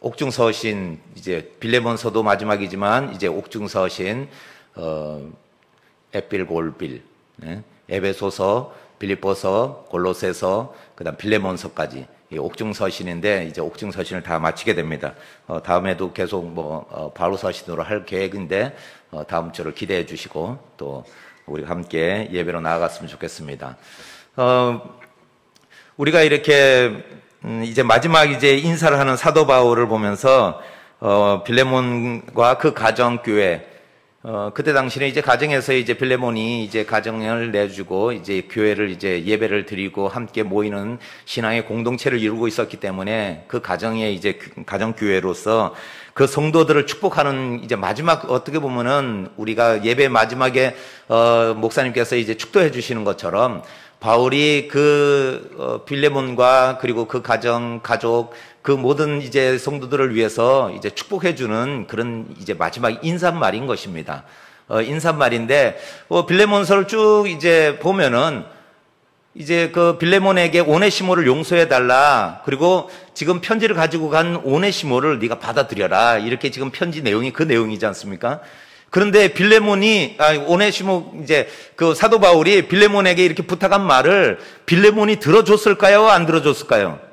옥중서신, 이제 빌레몬서도 마지막이지만 이제 옥중서신, 에필골빌, 에베소서, 빌립보서, 골로새서, 그다음 빌레몬서까지 옥중서신인데 이제 옥중서신을 다 마치게 됩니다. 다음에도 계속 바로서신으로 할 계획인데 다음 주를 기대해 주시고 또 우리 함께 예배로 나아갔으면 좋겠습니다. 우리가 이렇게 이제 마지막 이제 인사를 하는 사도 바울을 보면서 빌레몬과 그 가정 교회, 그때 당시에 이제 가정에서 이제 빌레몬이 이제 가정을 내주고 이제 교회를 이제 예배를 드리고 함께 모이는 신앙의 공동체를 이루고 있었기 때문에 그 가정의 이제 가정 교회로서 그 성도들을 축복하는 이제 마지막, 어떻게 보면은 우리가 예배 마지막에 목사님께서 이제 축도해 주시는 것처럼 바울이 그 빌레몬과 그리고 그 가족 그 모든 이제 성도들을 위해서 이제 축복해주는 그런 이제 마지막 인사말인 것입니다. 인사말인데, 빌레몬서를 쭉 이제 보면은 이제 그 빌레몬에게 오네시모를 용서해달라. 그리고 지금 편지를 가지고 간 오네시모를 네가 받아들여라. 이렇게 지금 편지 내용이 그 내용이지 않습니까? 그런데 오네시모, 이제 그 사도 바울이 빌레몬에게 이렇게 부탁한 말을 빌레몬이 들어줬을까요? 안 들어줬을까요?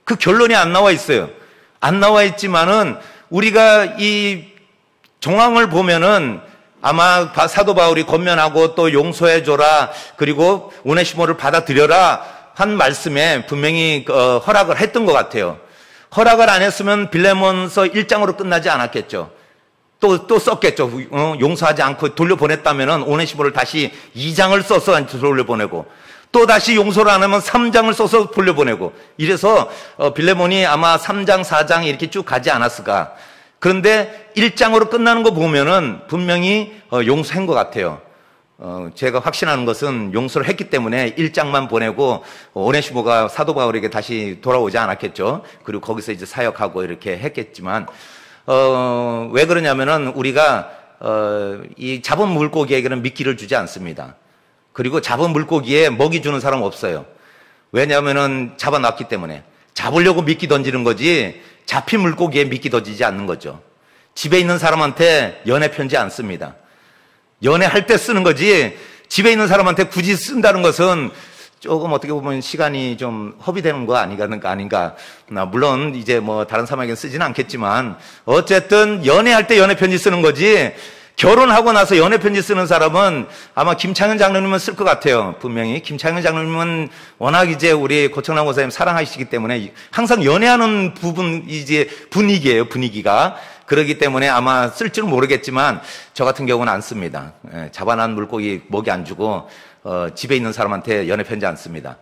그 결론이 안 나와 있어요. 안 나와 있지만은 우리가 이 정황을 보면은 아마 사도 바울이 권면하고 또 용서해줘라. 그리고 오네시모를 받아들여라. 한 말씀에 분명히 허락을 했던 것 같아요. 허락을 안 했으면 빌레몬서 1장으로 끝나지 않았겠죠. 또 썼겠죠. 용서하지 않고 돌려보냈다면은 오네시모를 다시 2장을 써서 돌려보내고 또 다시 용서를 안 하면 3장을 써서 돌려보내고 이래서 빌레몬이 아마 3장, 4장 이렇게 쭉 가지 않았을까. 그런데 1장으로 끝나는 거 보면은 분명히 용서한 것 같아요. 제가 확신하는 것은 용서를 했기 때문에 1장만 보내고 오네시모가 사도 바울에게 다시 돌아오지 않았겠죠. 그리고 거기서 이제 사역하고 이렇게 했겠지만 왜 그러냐면은 우리가 이 잡은 물고기에게는 미끼를 주지 않습니다. 그리고 잡은 물고기에 먹이 주는 사람 없어요. 왜냐하면은 잡아놨기 때문에. 잡으려고 미끼 던지는 거지 잡힌 물고기에 미끼 던지지 않는 거죠. 집에 있는 사람한테 연애 편지 안 씁니다. 연애할 때 쓰는 거지 집에 있는 사람한테 굳이 쓴다는 것은 조금 어떻게 보면 시간이 좀 허비되는 거 아닌가. 물론 이제 다른 사람에게는 쓰지는 않겠지만 어쨌든 연애할 때 연애 편지 쓰는 거지 결혼하고 나서 연애 편지 쓰는 사람은 아마 김창현 장로님은 쓸 것 같아요. 분명히 김창현 장로님은 워낙 이제 우리 고청남 고사님 사랑하시기 때문에 항상 연애하는 부분 이제 분위기예요. 분위기가. 그렇기 때문에 아마 쓸 줄은 모르겠지만 저 같은 경우는 안 씁니다. 잡아난 물고기 먹이 안 주고 집에 있는 사람한테 연애 편지 안 씁니다.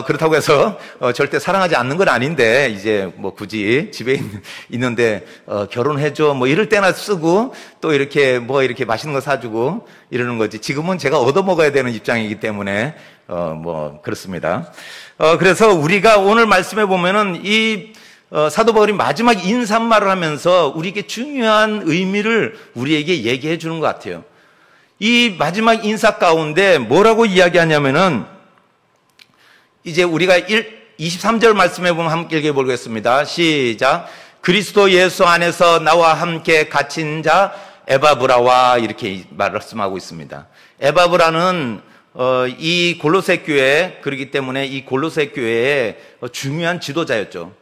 그렇다고 해서 절대 사랑하지 않는 건 아닌데 이제 굳이 집에 있는데 결혼해줘 이럴 때나 쓰고 또 이렇게 이렇게 맛있는 거 사주고 이러는 거지. 지금은 제가 얻어먹어야 되는 입장이기 때문에 그렇습니다. 그래서 우리가 오늘 말씀해 보면은 이 사도 바울이 마지막 인사말을 하면서 우리에게 중요한 의미를 우리에게 얘기해 주는 것 같아요. 이 마지막 인사 가운데 뭐라고 이야기하냐면은 이제 우리가 23절 말씀해 보면 함께 읽어보겠습니다. 시작. 그리스도 예수 안에서 나와 함께 갇힌 자 에바브라와 이렇게 말씀하고 있습니다. 에바브라는 이 골로새 교회, 그렇기 때문에 이 골로새 교회의 중요한 지도자였죠.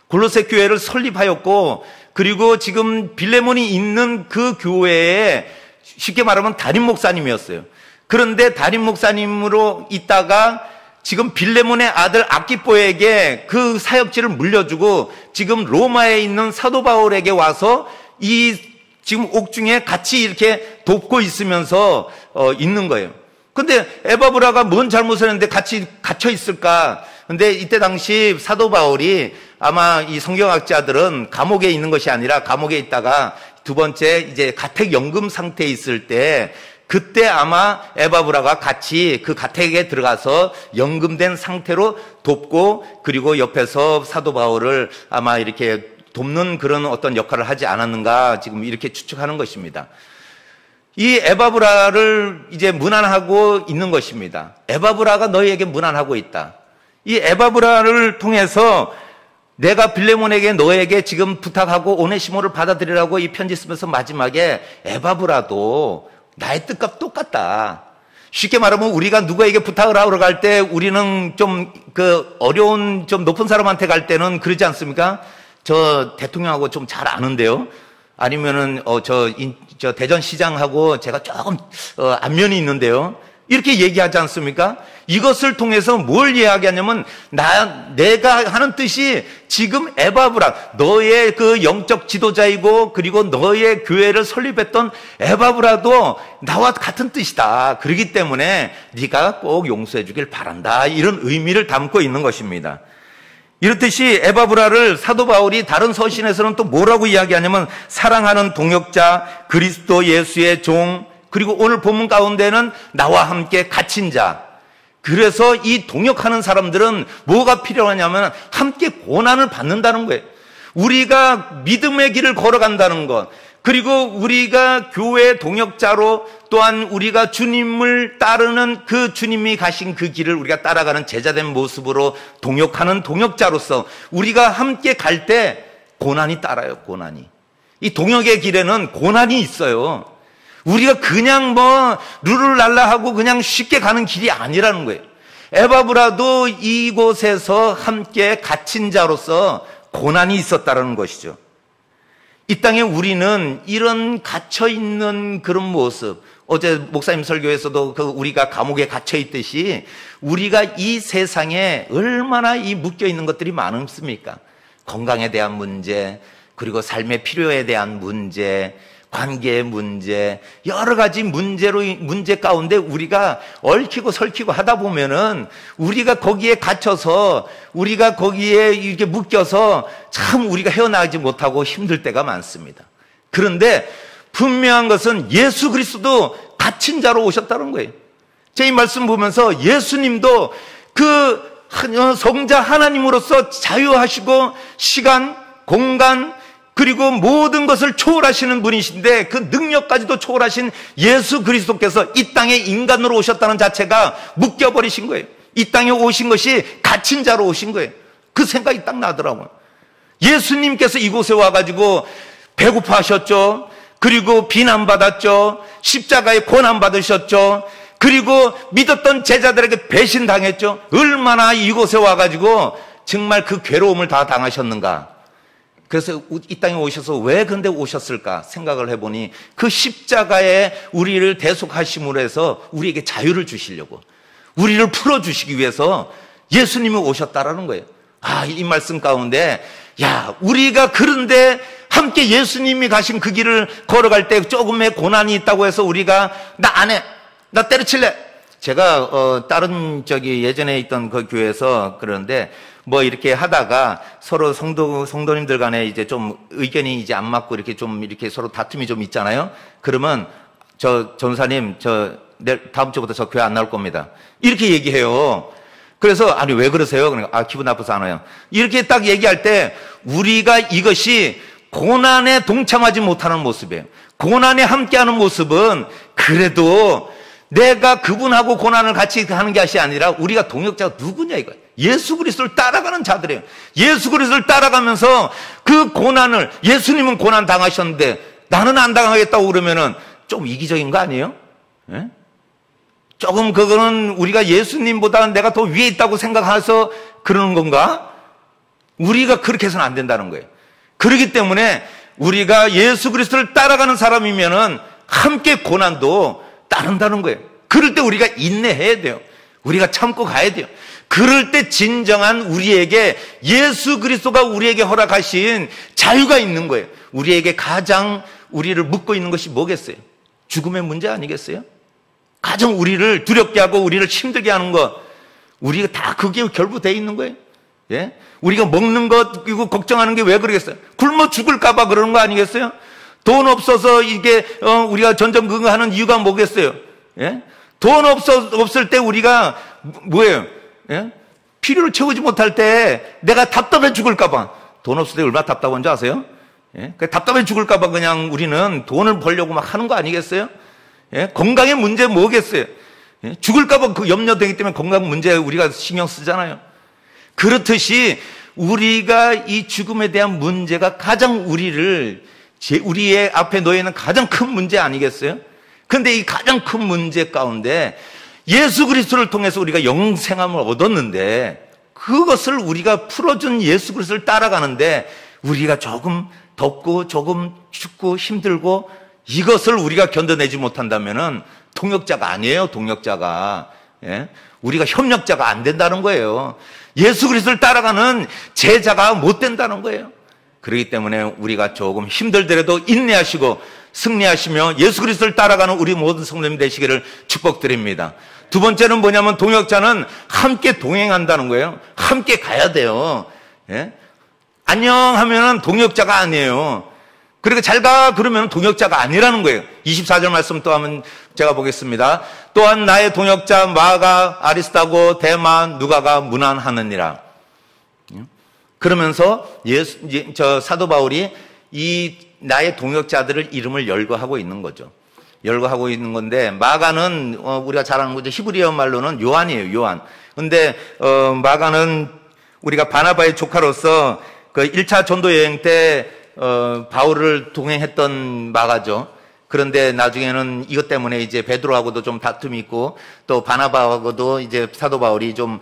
골로새 교회를 설립하였고 그리고 지금 빌레몬이 있는 그 교회에 쉽게 말하면 담임 목사님이었어요. 그런데 담임 목사님으로 있다가 지금 빌레몬의 아들 아키포에게 그 사역지를 물려주고 지금 로마에 있는 사도 바울에게 와서 이 지금 옥중에 같이 이렇게 돕고 있으면서 있는 거예요. 근데 에바브라가 뭔 잘못을 했는데 같이 갇혀 있을까? 근데 이때 당시 사도 바울이 아마 이 성경학자들은 감옥에 있는 것이 아니라 감옥에 있다가 두 번째 이제 가택연금 상태에 있을 때 그때 아마 에바브라가 같이 그 가택에 들어가서 연금된 상태로 돕고 그리고 옆에서 사도 바울을 아마 이렇게 돕는 그런 어떤 역할을 하지 않았는가 지금 이렇게 추측하는 것입니다. 이 에바브라를 이제 문안하고 있는 것입니다. 에바브라가 너희에게 문안하고 있다. 이 에바브라를 통해서 내가 빌레몬에게 너에게 지금 부탁하고 오네시모를 받아들이라고 이 편지 쓰면서 마지막에 에바브라도 나의 뜻과 똑같다. 쉽게 말하면 우리가 누구에게 부탁을 하러 갈 때 우리는 좀 어려운 좀 높은 사람한테 갈 때는 그러지 않습니까? 저 대통령하고 좀 잘 아는데요. 아니면은 저 대전시장하고 제가 조금 안면이 있는데요. 이렇게 얘기하지 않습니까? 이것을 통해서 뭘 이야기하냐면 내가 하는 뜻이 지금 에바브라 너의 그 영적 지도자이고 그리고 너의 교회를 설립했던 에바브라도 나와 같은 뜻이다. 그렇기 때문에 네가 꼭 용서해 주길 바란다. 이런 의미를 담고 있는 것입니다. 이렇듯이 에바브라를 사도 바울이 다른 서신에서는 또 뭐라고 이야기하냐면 사랑하는 동역자, 그리스도 예수의 종, 그리고 오늘 본문 가운데는 나와 함께 갇힌 자. 그래서 이 동역하는 사람들은 뭐가 필요하냐면 함께 고난을 받는다는 거예요. 우리가 믿음의 길을 걸어간다는 것, 그리고 우리가 교회 동역자로 또한 우리가 주님을 따르는 그 주님이 가신 그 길을 우리가 따라가는 제자된 모습으로 동역하는 동역자로서 우리가 함께 갈 때 고난이 따라요, 고난이. 이 동역의 길에는 고난이 있어요. 우리가 그냥 룰루랄라 하고 그냥 쉽게 가는 길이 아니라는 거예요. 에바브라도 이곳에서 함께 갇힌 자로서 고난이 있었다는 것이죠. 이 땅에 우리는 이런 갇혀있는 그런 모습, 어제 목사님 설교에서도 우리가 감옥에 갇혀있듯이 우리가 이 세상에 얼마나 이 묶여있는 것들이 많습니까? 건강에 대한 문제, 그리고 삶의 필요에 대한 문제, 관계의 문제, 여러 가지 문제 가운데 우리가 얽히고 설키고 하다 보면은 우리가 거기에 갇혀서 우리가 거기에 이렇게 묶여서 참 우리가 헤어나가지 못하고 힘들 때가 많습니다. 그런데 분명한 것은 예수 그리스도도 갇힌 자로 오셨다는 거예요. 제 이 말씀 보면서 예수님도 그 성자 하나님으로서 자유하시고 시간, 공간, 그리고 모든 것을 초월하시는 분이신데 그 능력까지도 초월하신 예수 그리스도께서 이 땅에 인간으로 오셨다는 자체가 묶여버리신 거예요. 이 땅에 오신 것이 갇힌 자로 오신 거예요. 그 생각이 딱 나더라고요. 예수님께서 이곳에 와가지고 배고파하셨죠. 그리고 비난받았죠. 십자가에 고난받으셨죠. 그리고 믿었던 제자들에게 배신당했죠. 얼마나 이곳에 와가지고 정말 그 괴로움을 다 당하셨는가. 그래서 이 땅에 오셔서 왜 근데 오셨을까 생각을 해보니 그 십자가에 우리를 대속하심으로 해서 우리에게 자유를 주시려고, 우리를 풀어주시기 위해서 예수님이 오셨다라는 거예요. 이 말씀 가운데 우리가 그런데 함께 예수님이 가신 그 길을 걸어갈 때 조금의 고난이 있다고 해서 우리가 나 안 해, 나 때려칠래. 제가 다른 예전에 있던 그 교회에서 그러는데 이렇게 하다가 서로 성도님들 간에 이제 좀 의견이 이제 안 맞고 이렇게 좀 이렇게 서로 다툼이 좀 있잖아요. 그러면 전사님 다음 주부터 저 교회 안 나올 겁니다. 이렇게 얘기해요. 그래서 아니 왜 그러세요? 그러니까 기분 나빠서 안 와요. 이렇게 딱 얘기할 때 우리가 이것이 고난에 동참하지 못하는 모습이에요. 고난에 함께하는 모습은 그래도 내가 그분하고 고난을 같이 하는 것이 아니라 우리가 동역자가 누구냐 이거예요. 예수 그리스도를 따라가는 자들이에요. 예수 그리스도를 따라가면서 그 고난을, 예수님은 고난 당하셨는데 나는 안 당하겠다고 그러면은 좀 이기적인 거 아니에요? 예? 조금 그거는 우리가 예수님보다는 내가 더 위에 있다고 생각해서 그러는 건가? 우리가 그렇게 해서는 안 된다는 거예요. 그렇기 때문에 우리가 예수 그리스도를 따라가는 사람이면은 함께 고난도 따른다는 거예요. 그럴 때 우리가 인내해야 돼요. 우리가 참고 가야 돼요. 그럴 때 진정한 우리에게 예수 그리스도가 우리에게 허락하신 자유가 있는 거예요. 우리에게 가장 우리를 묶고 있는 것이 뭐겠어요? 죽음의 문제 아니겠어요? 가장 우리를 두렵게 하고 우리를 힘들게 하는 것, 우리가 다 그게 결부되어 있는 거예요. 예? 우리가 먹는 것 이거 걱정하는 게 왜 그러겠어요? 굶어 죽을까 봐 그러는 거 아니겠어요? 돈 없어서 이게 우리가 전전긍긍하는 이유가 뭐겠어요? 예? 돈 없을 때 우리가 뭐예요? 예? 필요를 채우지 못할 때 내가 답답해 죽을까 봐. 돈 없을 때 얼마나 답답한 줄 아세요? 예? 답답해 죽을까 봐 그냥 우리는 돈을 벌려고 막 하는 거 아니겠어요? 예? 건강의 문제 뭐겠어요? 예? 죽을까 봐 그 염려되기 때문에 건강 문제에 우리가 신경 쓰잖아요. 그렇듯이 우리가 이 죽음에 대한 문제가 가장 우리의 앞에 놓여 있는 가장 큰 문제 아니겠어요? 근데 이 가장 큰 문제 가운데 예수 그리스도를 통해서 우리가 영생함을 얻었는데, 그것을 우리가 풀어준 예수 그리스도를 따라가는데 우리가 조금 덥고 조금 춥고 힘들고 이것을 우리가 견뎌내지 못한다면은 동역자가 아니에요. 동역자가. 예? 우리가 협력자가 안 된다는 거예요. 예수 그리스도를 따라가는 제자가 못 된다는 거예요. 그렇기 때문에 우리가 조금 힘들더라도 인내하시고 승리하시며 예수 그리스도를 따라가는 우리 모든 성도님 되시기를 축복드립니다. 두 번째는 뭐냐면, 동역자는 함께 동행한다는 거예요. 함께 가야 돼요. 예? 안녕 하면은 동역자가 아니에요. 그리고 잘 가 그러면 동역자가 아니라는 거예요. 24절 말씀 또 한번 제가 보겠습니다. 또한 나의 동역자 마가, 아리스타고, 데마, 누가가 문안하느니라. 그러면서 사도 바울이 이 나의 동역자들을 이름을 열거하고 있는 거죠. 열거하고 있는 건데, 마가는 우리가 잘 아는 거죠. 히브리어 말로는 요한이에요. 요한. 근데 마가는 우리가 바나바의 조카로서 그 1차 전도 여행 때 바울을 동행했던 마가죠. 그런데 나중에는 이것 때문에 이제 베드로하고도 좀 다툼이 있고, 또 바나바하고도 이제 사도 바울이 좀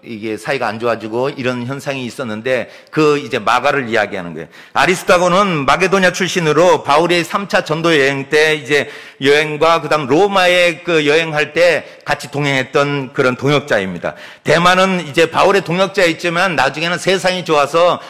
이게 사이가 안 좋아지고 이런 현상이 있었는데, 그 이제 마가를 이야기하는 거예요. 아리스타고는 마게도냐 출신으로 바울이 3차 전도 여행 때 이제 여행과 그다음 로마에 그 여행할 때 같이 동행했던 그런 동역자입니다. 데마는 이제 바울의 동역자였지만 나중에는 세상이 좋아서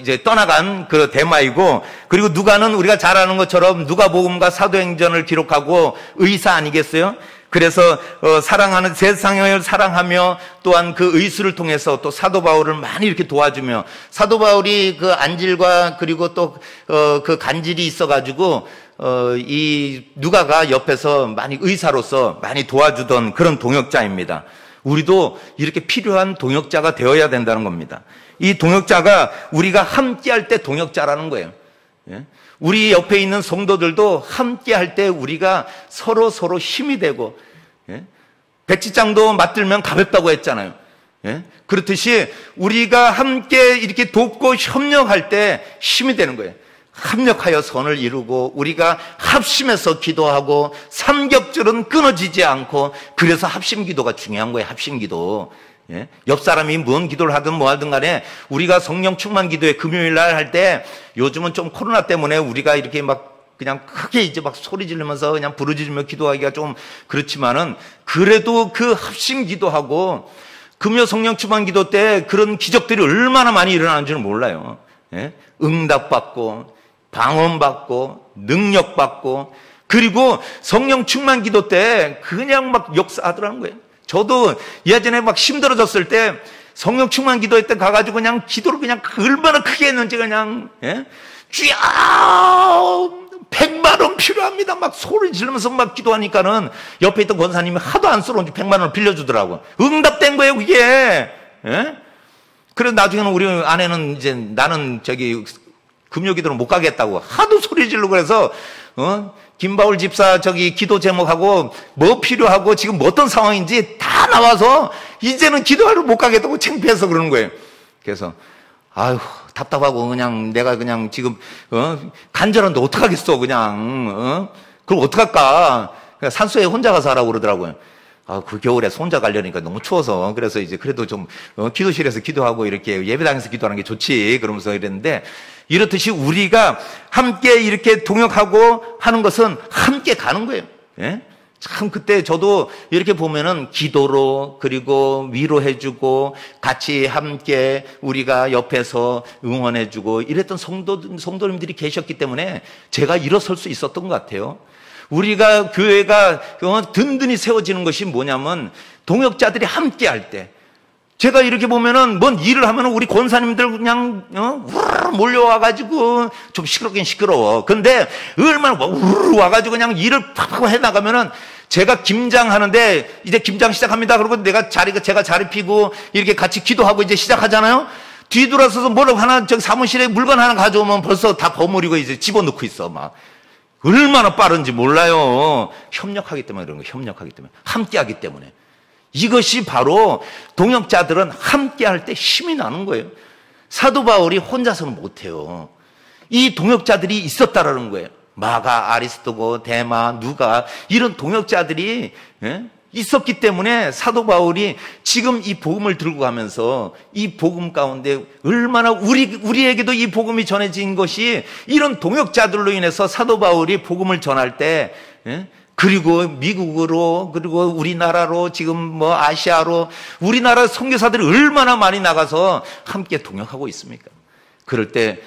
이제 떠나간 그 데마이고, 그리고 누가는 우리가 잘 아는 것처럼 누가복음과 사도행전을 기록하고 의사 아니겠어요? 그래서 사랑하는, 세상을 사랑하며 또한 그 의술을 통해서 또 사도 바울을 많이 이렇게 도와주며, 사도 바울이 그 안질과 그리고 또 그 간질이 있어가지고 이 누가가 옆에서 많이 의사로서 많이 도와주던 그런 동역자입니다. 우리도 이렇게 필요한 동역자가 되어야 된다는 겁니다. 이 동역자가 우리가 함께할 때 동역자라는 거예요. 예? 우리 옆에 있는 성도들도 함께할 때 우리가 서로 힘이 되고, 예? 백지장도 맞들면 가볍다고 했잖아요. 예? 그렇듯이 우리가 함께 이렇게 돕고 협력할 때 힘이 되는 거예요. 합력하여 선을 이루고 우리가 합심해서 기도하고 삼겹줄은 끊어지지 않고, 그래서 합심기도가 중요한 거예요. 합심기도. 예? 옆 사람이 뭔 기도를 하든 뭐 하든 간에 우리가 성령 충만 기도회 금요일 날 할 때, 요즘은 좀 코로나 때문에 우리가 이렇게 막 그냥 크게 이제 막 소리 지르면서 그냥 부르짖으며 기도하기가 좀 그렇지만은, 그래도 그 합심 기도하고 금요 성령 충만 기도 때 그런 기적들이 얼마나 많이 일어나는 줄은 몰라요. 예? 응답받고 방언받고 능력받고, 그리고 성령 충만 기도 때 그냥 막 역사하더라는 거예요. 저도 예전에 막 힘들어졌을 때 성령 충만 기도회 때 가가지고 그냥 기도를 그냥 얼마나 크게 했는지 그냥, 예? 주여 100만 원 필요합니다 막 소리 지르면서 막 기도하니까는 옆에 있던 권사님이 하도 안쓰러운지 100만 원을 빌려주더라고. 응답된 거예요 그게. 예? 그래서 나중에는 우리 아내는 이제 나는 금요기도는 못 가겠다고 하도 소리 지르고, 그래서 김바울 집사 기도 제목하고 뭐 필요하고 지금 뭐 어떤 상황인지 다 나와서 이제는 기도하러 못 가겠다고 창피해서 그러는 거예요. 그래서 아유 답답하고 그냥 내가 그냥 지금 간절한데 어떡하겠어 그냥 그럼 어떡할까. 그냥 산소에 혼자 가서 하라고 그러더라고요. 그 겨울에 혼자 가려니까 너무 추워서. 그래서 이제 그래도 좀 기도실에서 기도하고 이렇게 예배당에서 기도하는 게 좋지 그러면서 이랬는데, 이렇듯이 우리가 함께 이렇게 동역하고 하는 것은 함께 가는 거예요. 예? 참 그때 저도 이렇게 보면은 기도로, 그리고 위로해주고 같이 함께 우리가 옆에서 응원해주고 이랬던 성도님들이 계셨기 때문에 제가 일어설 수 있었던 것 같아요. 우리가 교회가 든든히 세워지는 것이 뭐냐면 동역자들이 함께 할 때, 제가 이렇게 보면은 뭔 일을 하면은 우리 권사님들 그냥 몰려와가지고 좀 시끄럽긴 시끄러워. 근데 얼마나 와가지고 그냥 일을 팍팍 해나가면은, 제가 김장하는데 이제 김장 시작합니다. 그러고 제가 자리 피고 이렇게 같이 기도하고 이제 시작하잖아요. 뒤돌아서서 뭐라고 하나 사무실에 물건 하나 가져오면 벌써 다 버무리고 이제 집어넣고 있어 막. 얼마나 빠른지 몰라요. 협력하기 때문에 그런 거예요. 협력하기 때문에. 함께하기 때문에. 이것이 바로 동역자들은 함께할 때 힘이 나는 거예요. 사도 바울이 혼자서는 못해요. 이 동역자들이 있었다라는 거예요. 마가, 아리스토고, 데마, 누가 이런 동역자들이 있었기 때문에 사도 바울이 지금 이 복음을 들고 가면서 이 복음 가운데 얼마나 우리에게도 이 복음이 전해진 것이 이런 동역자들로 인해서 사도 바울이 복음을 전할 때 그리고 미국으로 그리고 우리나라로 지금 뭐 아시아로 우리나라 선교사들이 얼마나 많이 나가서 함께 동역하고 있습니까? 그럴 때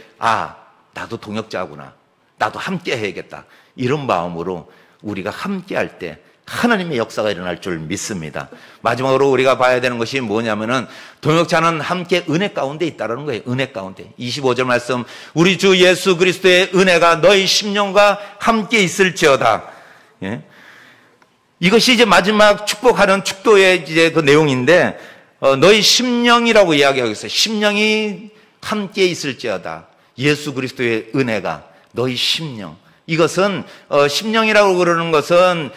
나도 동역자구나. 나도 함께 해야겠다. 이런 마음으로 우리가 함께 할 때 하나님의 역사가 일어날 줄 믿습니다. 마지막으로 우리가 봐야 되는 것이 뭐냐면은 동역자는 함께 은혜 가운데 있다는 거예요. 은혜 가운데. 25절 말씀, 우리 주 예수 그리스도의 은혜가 너희 심령과 함께 있을지어다. 예? 이것이 이제 마지막 축복하는 축도의 이제 그 내용인데, 너희 심령이라고 이야기하고 있어요. 심령이 함께 있을지어다. 예수 그리스도의 은혜가 너희 심령. 이것은 심령이라고 그러는 것은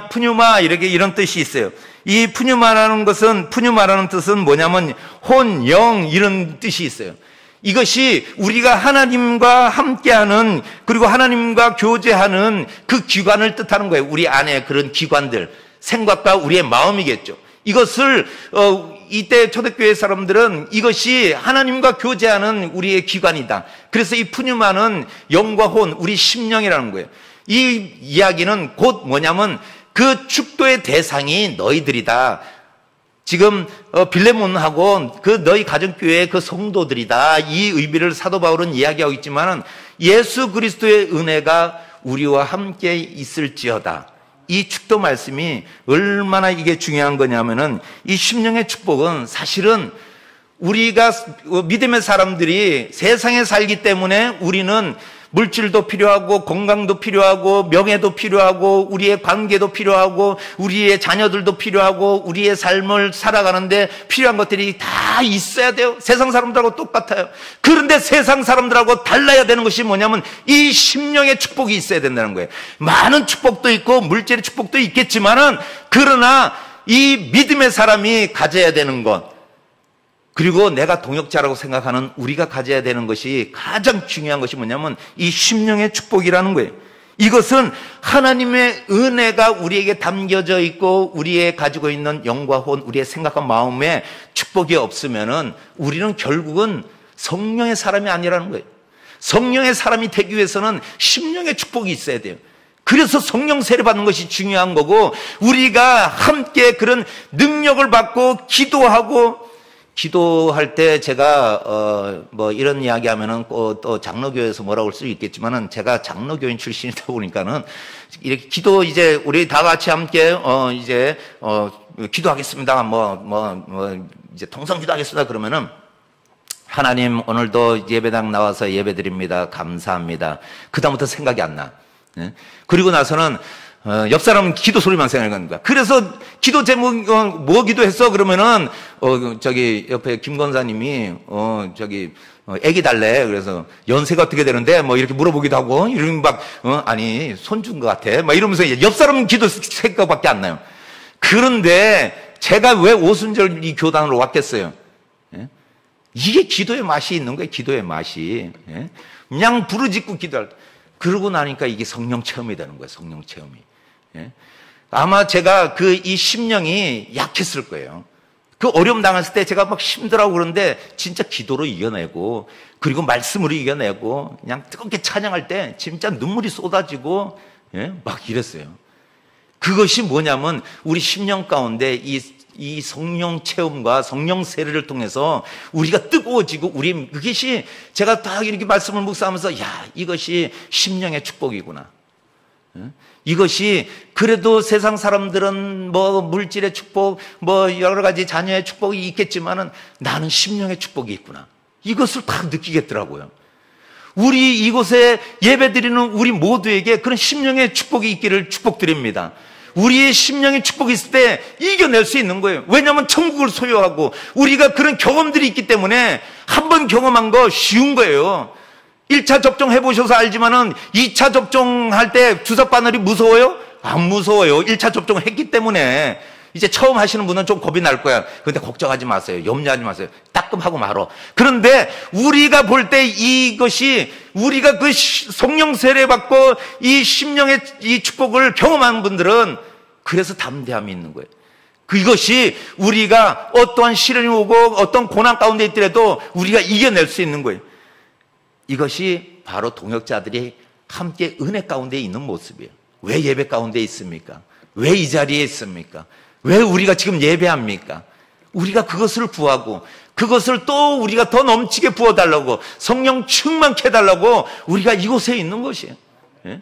푸뉴마 이런 뜻이 있어요. 이 푸뉴마라는 뜻은 뭐냐면 혼, 영 이런 뜻이 있어요. 이것이 우리가 하나님과 함께하는 그리고 하나님과 교제하는 그 기관을 뜻하는 거예요. 우리 안에 그런 기관들, 생각과 우리의 마음이겠죠. 이것을 이때 초대교회 사람들은 이것이 하나님과 교제하는 우리의 기관이다. 그래서 이 푸뉴마는 영과 혼, 우리 심령이라는 거예요. 이 이야기는 곧 뭐냐면 그 축도의 대상이 너희들이다. 지금 빌레몬하고 그 너희 가정교회의 그 성도들이다. 이 의미를 사도 바울은 이야기하고 있지만은 예수 그리스도의 은혜가 우리와 함께 있을지어다. 이 축도 말씀이 얼마나 이게 중요한 거냐면은 이 심령의 축복은 사실은 우리가 믿음의 사람들이 세상에 살기 때문에 우리는 물질도 필요하고 건강도 필요하고 명예도 필요하고 우리의 관계도 필요하고 우리의 자녀들도 필요하고 우리의 삶을 살아가는데 필요한 것들이 다 있어야 돼요. 세상 사람들하고 똑같아요. 그런데 세상 사람들하고 달라야 되는 것이 뭐냐면 이 심령의 축복이 있어야 된다는 거예요. 많은 축복도 있고 물질의 축복도 있겠지만은 그러나 이 믿음의 사람이 가져야 되는 것, 그리고 내가 동역자라고 생각하는 우리가 가져야 되는 것이 가장 중요한 것이 뭐냐면 이 심령의 축복이라는 거예요. 이것은 하나님의 은혜가 우리에게 담겨져 있고 우리의 가지고 있는 영과 혼, 우리의 생각과 마음에 축복이 없으면은 우리는 결국은 성령의 사람이 아니라는 거예요. 성령의 사람이 되기 위해서는 심령의 축복이 있어야 돼요. 그래서 성령 세례 받는 것이 중요한 거고, 우리가 함께 그런 능력을 받고 기도할 때 제가 뭐 이런 이야기하면은 또 장로교에서 뭐라고 할 수 있겠지만은 제가 장로교인 출신이다 보니까는 이렇게 이제 우리 다 같이 함께 기도하겠습니다. 이제 통성 기도하겠습니다. 그러면은 하나님 오늘도 예배당 나와서 예배드립니다. 감사합니다. 그다음부터 생각이 안 나. 그리고 나서는 옆 사람은 기도 소리만 생각하는 거야. 그래서 기도 제목 뭐 기도했어? 그러면은 저기 옆에 김 권사님이 애기 달래. 그래서 연세가 어떻게 되는데 뭐 이렇게 물어보기도 하고 이러면 막 아니 손 준 것 같아. 막 이러면서 옆 사람은 기도 생각밖에 안 나요. 그런데 제가 왜 오순절 이 교단으로 왔겠어요? 예? 이게 기도의 맛이 있는 거예요. 기도의 맛이. 예? 그냥 부르짖고 기도할 때. 그러고 나니까 이게 성령 체험이 되는 거예요. 성령 체험이. 예? 아마 제가 이 심령이 약했을 거예요. 그 어려움 당했을 때 제가 막 힘들어하고 그러는데 진짜 기도로 이겨내고 그리고 말씀으로 이겨내고 그냥 뜨겁게 찬양할 때 진짜 눈물이 쏟아지고 막 이랬어요. 그것이 뭐냐면 우리 심령 가운데 이 성령 체험과 성령 세례를 통해서 우리가 뜨거워지고 그것이 제가 딱 이렇게 말씀을 묵상하면서 이것이 심령의 축복이구나. 이것이 그래도 세상 사람들은 뭐 물질의 축복, 뭐 여러 가지 자녀의 축복이 있겠지만은 나는 심령의 축복이 있구나. 이것을 딱 느끼겠더라고요. 우리 이곳에 예배드리는 우리 모두에게 그런 심령의 축복이 있기를 축복드립니다. 우리의 심령의 축복이 있을 때 이겨낼 수 있는 거예요. 왜냐하면 천국을 소유하고 우리가 그런 경험들이 있기 때문에 한 번 경험한 거 쉬운 거예요. 1차 접종 해보셔서 알지만은 2차 접종할 때 주사 바늘이 무서워요? 안 무서워요. 1차 접종을 했기 때문에. 이제 처음 하시는 분은 좀 겁이 날 거야. 그런데 걱정하지 마세요. 염려하지 마세요. 따끔하고 말어. 그런데 우리가 볼 때 이것이 우리가 그 성령 세례 받고 이 심령의 이 축복을 경험한 분들은 그래서 담대함이 있는 거예요. 그것이 우리가 어떠한 시련이 오고 어떤 고난 가운데 있더라도 우리가 이겨낼 수 있는 거예요. 이것이 바로 동역자들이 함께 은혜 가운데 있는 모습이에요. 왜 예배 가운데 있습니까? 왜 이 자리에 있습니까? 왜 우리가 지금 예배합니까? 우리가 그것을 구하고 그것을 또 우리가 더 넘치게 부어달라고 성령 충만케 해달라고 우리가 이곳에 있는 것이에요. 예?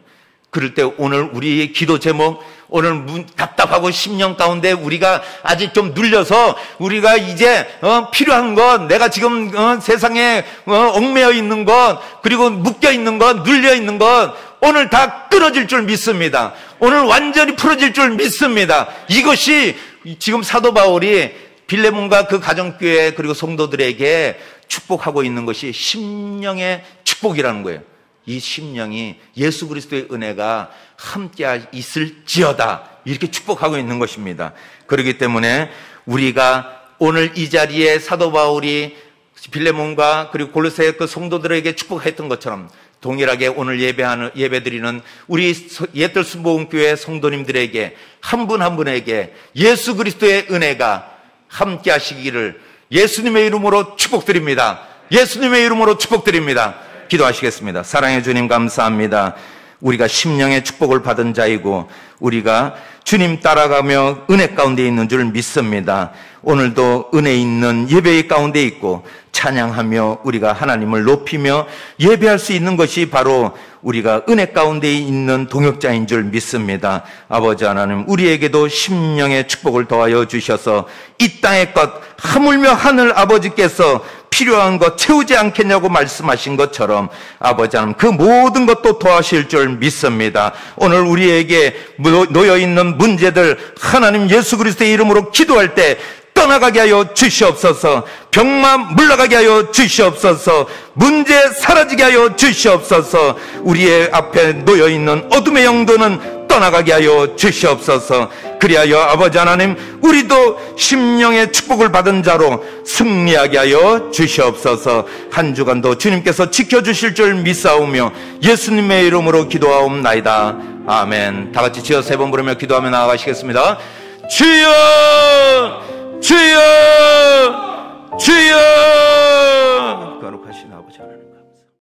그럴 때 오늘 우리의 기도 제목, 오늘 답답하고 심령 가운데 우리가 아직 좀 눌려서 우리가 이제 필요한 것, 내가 지금 세상에 얽매여 있는 것, 그리고 묶여 있는 것, 눌려 있는 것 오늘 다 끊어질 줄 믿습니다. 오늘 완전히 풀어질 줄 믿습니다. 이것이 지금 사도 바울이 빌레몬과 그 가정교회 그리고 성도들에게 축복하고 있는 것이 심령의 축복이라는 거예요. 이 심령이 예수 그리스도의 은혜가 함께 있을지어다 이렇게 축복하고 있는 것입니다. 그렇기 때문에 우리가 오늘 이 자리에 사도 바울이 빌레몬과 그리고 골로새 그 성도들에게 축복했던 것처럼 동일하게 오늘 예배드리는 우리 옛들 순복음교회 성도님들에게 한 분 한 분에게 예수 그리스도의 은혜가 함께 하시기를 예수님의 이름으로 축복드립니다. 예수님의 이름으로 축복드립니다. 기도하시겠습니다. 사랑의 주님 감사합니다. 우리가 심령의 축복을 받은 자이고 우리가 주님 따라가며 은혜 가운데 있는 줄 믿습니다. 오늘도 은혜 있는 예배의 가운데 있고 찬양하며 우리가 하나님을 높이며 예배할 수 있는 것이 바로 우리가 은혜 가운데 있는 동역자인 줄 믿습니다. 아버지 하나님, 우리에게도 심령의 축복을 더하여 주셔서 이 땅의 것 하물며 하늘 아버지께서 필요한 것 채우지 않겠냐고 말씀하신 것처럼 아버지 하나님 그 모든 것도 도와실 줄 믿습니다. 오늘 우리에게 놓여있는 문제들 하나님 예수 그리스도의 이름으로 기도할 때 떠나가게 하여 주시옵소서. 병만 물러가게 하여 주시옵소서. 문제 사라지게 하여 주시옵소서. 우리의 앞에 놓여있는 어둠의 영도는 떠나가게 하여 주시옵소서. 그리하여 아버지 하나님 우리도 심령의 축복을 받은 자로 승리하게 하여 주시옵소서. 한 주간도 주님께서 지켜주실 줄 믿사오며 예수님의 이름으로 기도하옵나이다. 아멘. 다 같이 주여 세 번 부르며 기도하며 나아가시겠습니다. 주여 주여 주여. 거룩하신 아버지 하나님